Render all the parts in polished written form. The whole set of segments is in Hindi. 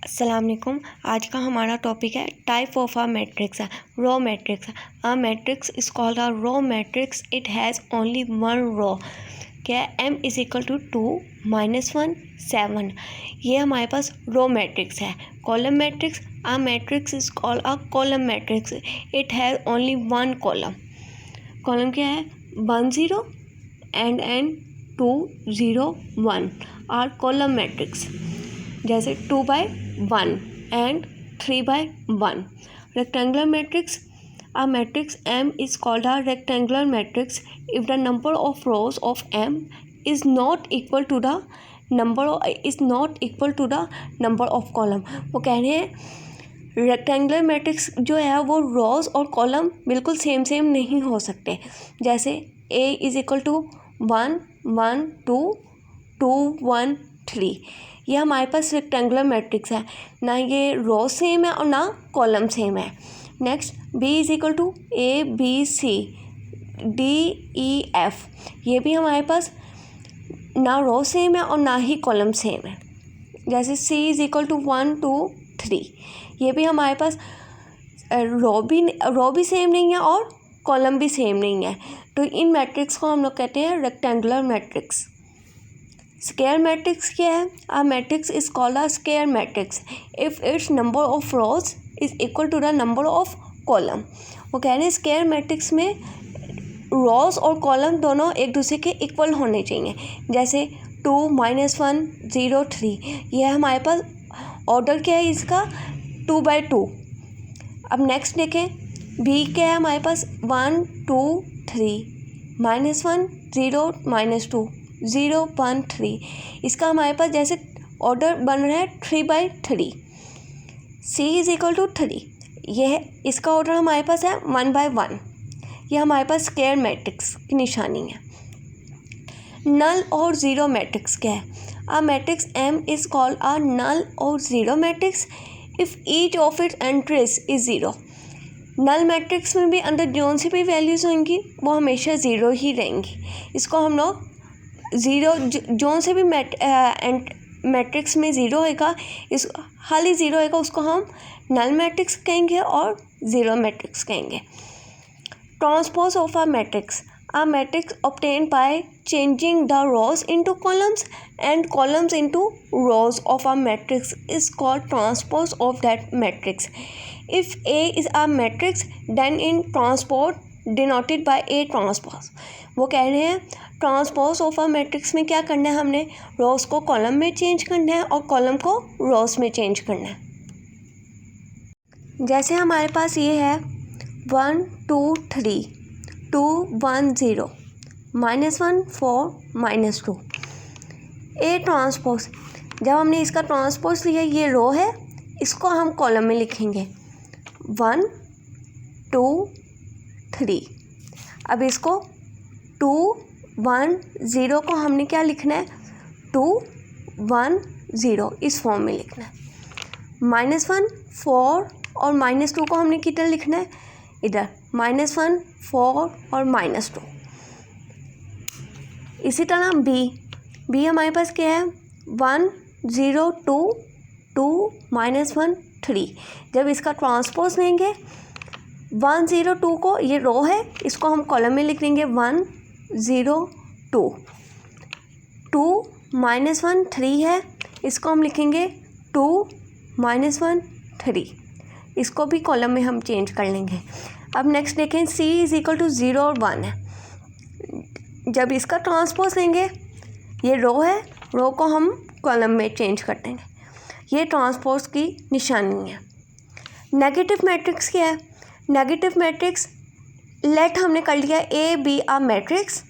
अस्सलाम वालेकुम। आज का हमारा टॉपिक है टाइप ऑफ अ मैट्रिक्स है row matrix. A matrix is called a row matrix. It has only one row. क्या है? m is equal to 2 -1 7। ये हमारे पास रो मैट्रिक्स है। Column matrix, a matrix is called a column matrix. It has only one column. Column क्या है? 1 0 and 2 0 1 आर कॉलम मैट्रिक्स। जैसे 2/1 and 3/1। rectangular matrix, a matrix M is called a rectangular matrix if the number of rows of M is not equal to the number of column। वो कह रहे हैं रेक्टेंगुलर मैट्रिक्स जो है वो रोज और कॉलम बिल्कुल सेम नहीं हो सकते। जैसे A इज इक्वल टू 1 1 2 2 1 3। ये हमारे पास रेक्टेंगुलर मैट्रिक्स है, ना ये रो सेम है और ना कॉलम सेम है। Next B is equal to ABC DEF। ये भी हमारे पास ना रो सेम है और ना ही कॉलम सेम है। जैसे C इज इक्वल टू 1 2 3। ये भी हमारे पास रो भी सेम नहीं है और कॉलम भी सेम नहीं है। तो इन मैट्रिक्स को हम लोग कहते हैं रेक्टेंगुलर मैट्रिक्स। स्क्वायर मैट्रिक्स क्या है? A matrix is called a square matrix if its number of rows is equal to the number of column. वो कह रहे हैं स्क्वायर मैट्रिक्स में रोज और कॉलम दोनों एक दूसरे के इक्वल होने चाहिए। जैसे 2 -1 0 3। यह हमारे पास ऑर्डर क्या है इसका? 2/2। अब नेक्स्ट देखें B क्या है हमारे पास? 1 2 3 -1 0 -2 0 1 3। इसका हमारे पास जैसे ऑर्डर बन रहा है 3/3। C is equal to 3। यह इसका ऑर्डर हमारे पास है 1/1। यह हमारे पास स्क्वायर मैट्रिक्स की निशानी है। नल और ज़ीरो मैट्रिक्स क्या है? A matrix M is called a null और zero matrix if each of its entries is 0। Null matrix में भी अंदर जोन से भी वैल्यूज़ होंगी वो हमेशा ज़ीरो ही रहेंगी। इसको हम लोग ज़ीरो जोन से भी मैट्रिक्स में ज़ीरो होएगा, इस खाली ज़ीरो होएगा उसको हम नल मैट्रिक्स कहेंगे और ज़ीरो मैट्रिक्स कहेंगे। Transpose of a matrix obtained by changing the rows into columns and columns into rows of a matrix is called transpose of that matrix. If A is a matrix then in transpose denoted by A transpose। वो कह रहे हैं ट्रांसपोज ऑफ अ मैट्रिक्स में क्या करना है? हमने रोज को कॉलम में चेंज करना है और कॉलम को रोज में चेंज करना है। जैसे हमारे पास ये है 1 2 3 2 1 0 -1 4 -2। A ट्रांसपोज, जब हमने इसका ट्रांसपोज लिया ये रो है, इसको हम कॉलम में लिखेंगे 1 2 3। अब इसको 2 1 0 को हमने क्या लिखना है? 2 1 0 इस फॉर्म में लिखना है। -1 4 और -2 को हमने किधर लिखना है? इधर -1 4 और -2। इसी तरह B हमारे पास क्या है? 1 0 2 2 -1 3। जब इसका ट्रांसपोज लेंगे 1 0 2 को, ये रो है, इसको हम कॉलम में लिख लेंगे 1 0 2 2 -1 3 है, इसको हम लिखेंगे 2 -1 3। इसको भी कॉलम में हम चेंज कर लेंगे। अब नेक्स्ट देखें C इज इक्वल टू 0 और 1 है। जब इसका ट्रांसपोज लेंगे ये रो है, रो को हम कॉलम में चेंज कर देंगे। ये ट्रांसपोज की निशानी है। नेगेटिव मैट्रिक्स क्या है? नेगेटिव मैट्रिक्स लेट हमने कर लिया A B अ मैट्रिक्स।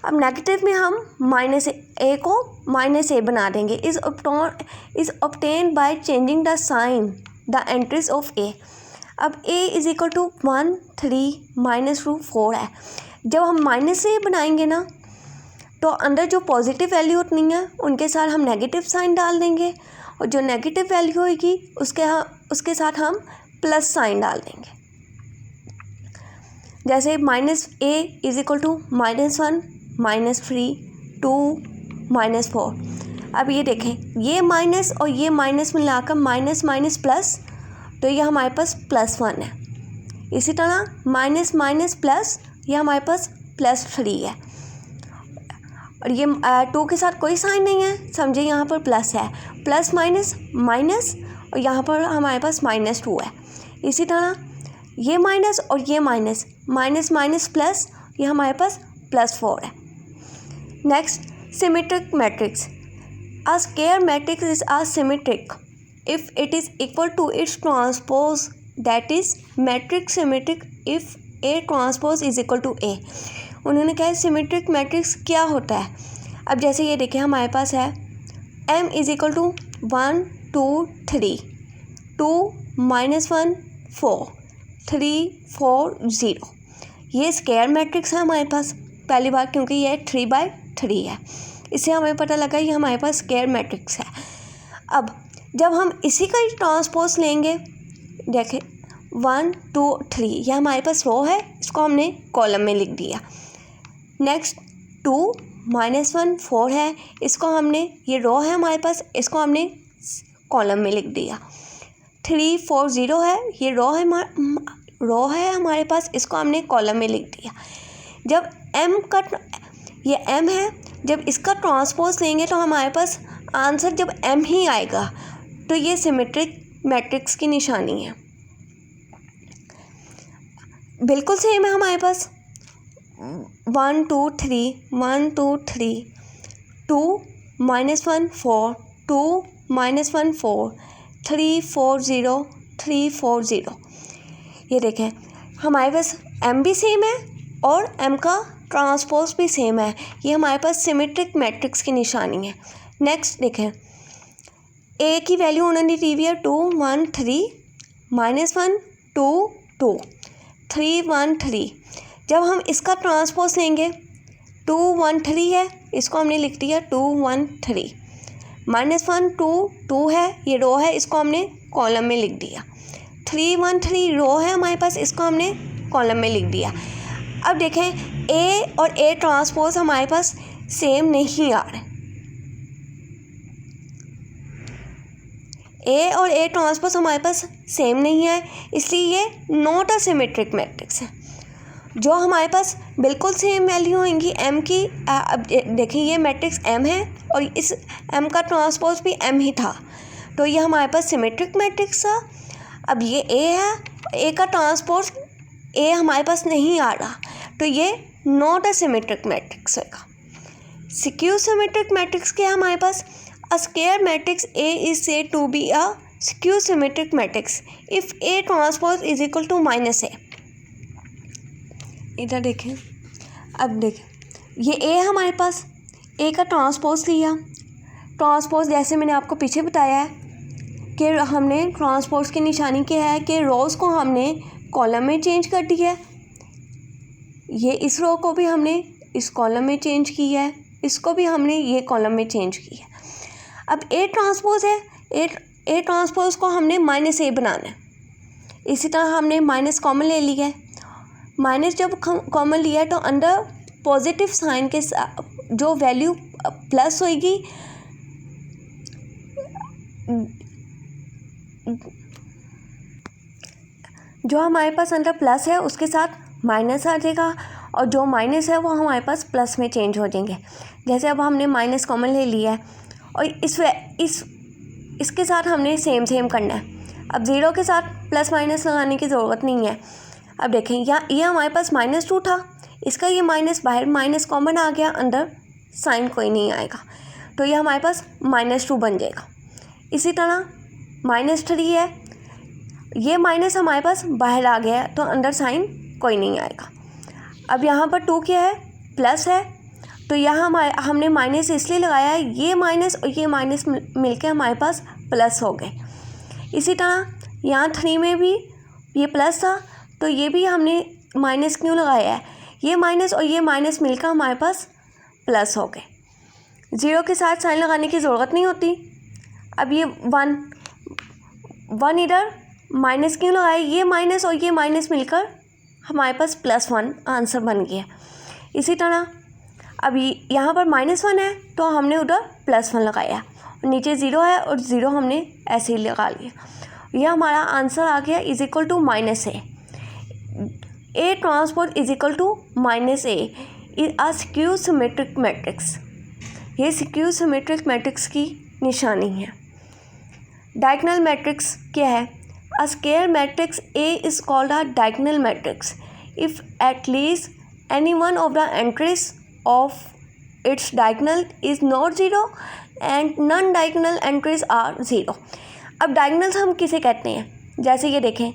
अब नेगेटिव में हम -a को -a बना देंगे। Is obtained by changing the sign the entries of A। अब A इज इक्वल टू 1 3 -2 4 है। जब हम -a बनाएंगे ना तो अंदर जो पॉजिटिव वैल्यू उतनी है उनके साथ हम नेगेटिव साइन डाल देंगे और जो नेगेटिव वैल्यू होगी उसके साथ हम प्लस साइन डाल देंगे। जैसे -a इज इक्वल टू -1 -3 2 -4। अब ये देखें, ये माइनस और ये माइनस मिलाकर माइनस माइनस प्लस, तो ये हमारे पास +1 है। इसी तरह माइनस माइनस प्लस, ये हमारे पास +3 है। और ये 2 के साथ कोई साइन नहीं है, समझे यहाँ पर प्लस है, प्लस माइनस माइनस, और यहाँ पर हमारे पास -2 है। इसी तरह ये माइनस और ये माइनस, माइनस माइनस प्लस, ये हमारे पास +4 है। Next, symmetric matrix. A square matrix is asymmetric if it is equal to its transpose, that is matrix symmetric if A transpose is equal to A। उन्होंने कहा सिमेट्रिक मैट्रिक्स क्या होता है। अब जैसे ये देखिए, हमारे पास है M इज इक्वल टू 1 2 3, 2 -1 4, 3 4 0। ये स्क्वायर मैट्रिक्स है हमारे पास, पहली बार, क्योंकि ये 3/3 है, इससे हमें पता लगा ये हमारे पास स्क्वायर मैट्रिक्स है। अब जब हम इसी का ट्रांसपोज लेंगे, देखें 1 2 3, यह हमारे पास रो है, इसको हमने कॉलम में लिख दिया। नेक्स्ट 2 -1 4 है, इसको हमने, ये रो है हमारे पास, इसको हमने कॉलम में लिख दिया। 3 4 0 है, ये रो है हमारे पास, इसको हमने कॉलम में लिख दिया। जब ये m है, जब इसका ट्रांसपोज लेंगे तो हमारे पास आंसर जब m ही आएगा, तो ये सिमेट्रिक मैट्रिक्स की निशानी है। बिल्कुल सेम है हमारे पास 1 2 3 1 2 3, 2 -1 4, 2 -1 4, 3 4 0, 3 4 0। ये देखें, हमारे पास m भी सेम है और m का ट्रांसपोज भी सेम है, ये हमारे पास सिमेट्रिक मैट्रिक्स की निशानी है। नेक्स्ट देखें, a की वैल्यू उन्होंने दी हुई है 2 1 3, -1 2 2, 3 1 3। जब हम इसका ट्रांसपोज लेंगे, 2 1 3 है, इसको हमने लिख दिया 2 1 3, -1 2 2 है, ये रो है, इसको हमने कॉलम में लिख दिया। 3 1 3 रो है हमारे पास, इसको हमने कॉलम में लिख दिया। अब देखें, a और a ट्रांसपोज हमारे पास सेम नहीं आ रहे, a और a ट्रांसपोज हमारे पास सेम नहीं है, इसलिए ये नॉट अ सिमेट्रिक मैट्रिक्स है। जो हमारे पास बिल्कुल सेम वैल्यू होंगी m की, अब देखिए ये मैट्रिक्स m है और इस m का ट्रांसपोज भी m ही था, तो ये हमारे पास सिमेट्रिक मैट्रिक्स था। अब ये a है, a का ट्रांसपोज a हमारे पास नहीं आ रहा, तो ये नॉट अ सिमेट्रिक मैट्रिक्स होगा। स्क्यू सिमेट्रिक मैट्रिक्स क्या है हमारे पास, a square matrix A is said to be a skew symmetric matrix if A transpose is equal to -A। इधर देखें, अब देखें, ये A हमारे पास, A का ट्रांसपोज लिया, ट्रांसपोज जैसे मैंने आपको पीछे बताया है कि हमने ट्रांसपोज की निशानी क्या है कि रोज़ को हमने कॉलम में चेंज कर दिया है, ये इस रो को भी हमने इस कॉलम में चेंज किया है, इसको भी हमने ये कॉलम में चेंज किया है। अब A ट्रांसपोज है, A ट्रांसपोज को हमने -A बनाना है। इसी तरह हमने माइनस कॉमन ले लिया है, माइनस जब कॉमन लिया है तो अंदर पॉजिटिव साइन के साथ जो वैल्यू प्लस होएगी, जो हमारे पास अंदर प्लस है उसके साथ माइनस आ जाएगा, और जो माइनस है वो हमारे पास प्लस में चेंज हो जाएंगे। जैसे अब हमने माइनस कॉमन ले लिया है और इसके साथ हमने सेम करना है। अब ज़ीरो के साथ प्लस माइनस लगाने की ज़रूरत नहीं है। अब देखें, यहाँ ये हमारे पास -2 था, इसका ये माइनस बाहर माइनस कॉमन आ गया, अंदर साइन कोई नहीं आएगा, तो ये हमारे पास -2 बन जाएगा। इसी तरह -3 है, ये माइनस हमारे पास बाहर आ गया है, तो अंदर साइन कोई नहीं आएगा। अब यहाँ पर 2 क्या है, प्लस है, तो यहाँ हमने माइनस इसलिए लगाया है, ये माइनस और ये माइनस मिलके हमारे पास प्लस हो गए। इसी तरह यहाँ 3 में भी ये प्लस था, तो ये भी हमने माइनस क्यों लगाया है, ये माइनस और ये माइनस मिलकर हमारे पास प्लस हो गए। 0 के साथ साइन लगाने की ज़रूरत नहीं होती। अब ये 1 इधर माइनस क्यों लगाया, ये माइनस और ये माइनस मिलकर हमारे पास +1 आंसर बन गया। इसी तरह अब यहाँ पर -1 है, तो हमने उधर +1 लगाया। नीचे 0 है और 0 हमने ऐसे ही लगा लिया। यह हमारा आंसर आ गया is equal to -a। A transpose is equal to -a is a skew symmetric matrix. ये स्क्यू सिमेट्रिक मैट्रिक्स की निशानी है। डायगोनल मैट्रिक्स क्या है? A square matrix A is called a diagonal matrix if at least any one of the entries of its diagonal is not 0 and non diagonal entries are 0। अब diagonals हम किसे कहते हैं? जैसे ये देखें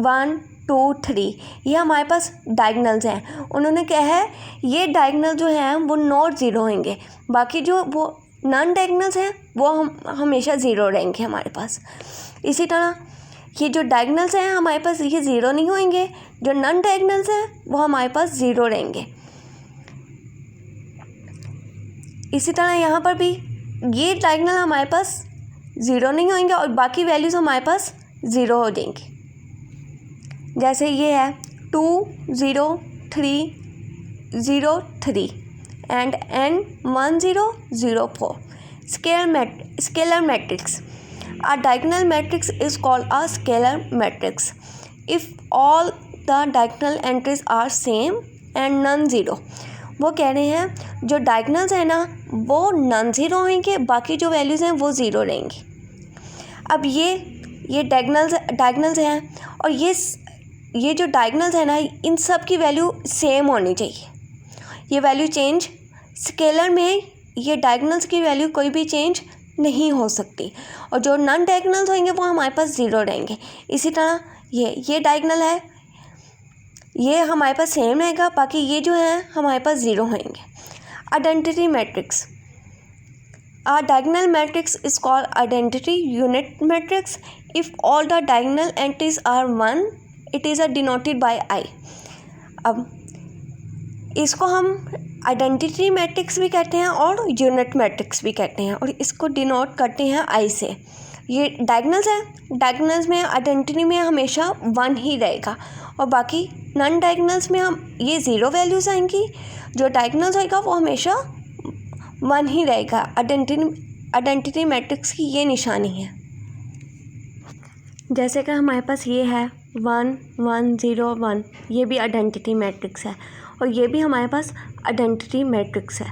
1 2 3 ये हमारे पास diagonals हैं। उन्होंने क्या है, ये diagonal जो हैं वो नॉट 0 होंगे, बाकी जो वो नॉन diagonals हैं वो हम हमेशा 0 रहेंगे हमारे पास। इसी तरह ये जो diagonals हैं हमारे पास ये 0 नहीं होंगे, जो नॉन diagonals हैं वो हमारे पास 0 रहेंगे। इसी तरह यहाँ पर भी ये डायगोनल हमारे पास 0 नहीं होंगे और बाकी वैल्यूज़ हमारे पास 0 हो जाएंगी। जैसे ये है 2 0 3 0 3 and n 1 0 0 4। Scalar matrix. A diagonal matrix is called a scalar matrix if all the diagonal entries are same and none 0। वो कह रहे हैं जो डायगोनल्स हैं ना वो नॉन 0 होंगे, बाकी जो वैल्यूज़ हैं वो 0 रहेंगी। अब ये डायगोनल्स हैं और ये जो डायगोनल्स हैं ना इन सब की वैल्यू सेम होनी चाहिए। ये वैल्यू चेंज स्केलर में ये डायगोनल्स की वैल्यू कोई भी चेंज नहीं हो सकती और जो नॉन डायगोनल्स होंगे वो हमारे पास 0 रहेंगे। इसी तरह ये डायगोनल है, ये हमारे पास सेम रहेगा, बाकी ये जो है हमारे पास 0 होंगे। Identity matrix. A diagonal matrix is called identity unit matrix if all the diagonal entries are 1 it is denoted by I। अब इसको हम आइडेंटिटी मैट्रिक्स भी कहते हैं और यूनिट मैट्रिक्स भी कहते हैं और इसको डिनोट करते हैं I से। ये डायगोनल्स हैं, डायगोनल्स में आइडेंटिटी में हमेशा 1 ही रहेगा और बाकी नॉन डायगोनल्स में हम ये 0 वैल्यूज़ आएंगी। जो डायगोनल्स होएगा वो हमेशा 1 ही रहेगा। आइडेंटिटी मैट्रिक्स की ये निशानी है। जैसे कि हमारे पास ये है 1 1 0 1, ये भी आइडेंटिटी मैट्रिक्स है और ये भी हमारे पास आइडेंटिटी मैट्रिक्स है।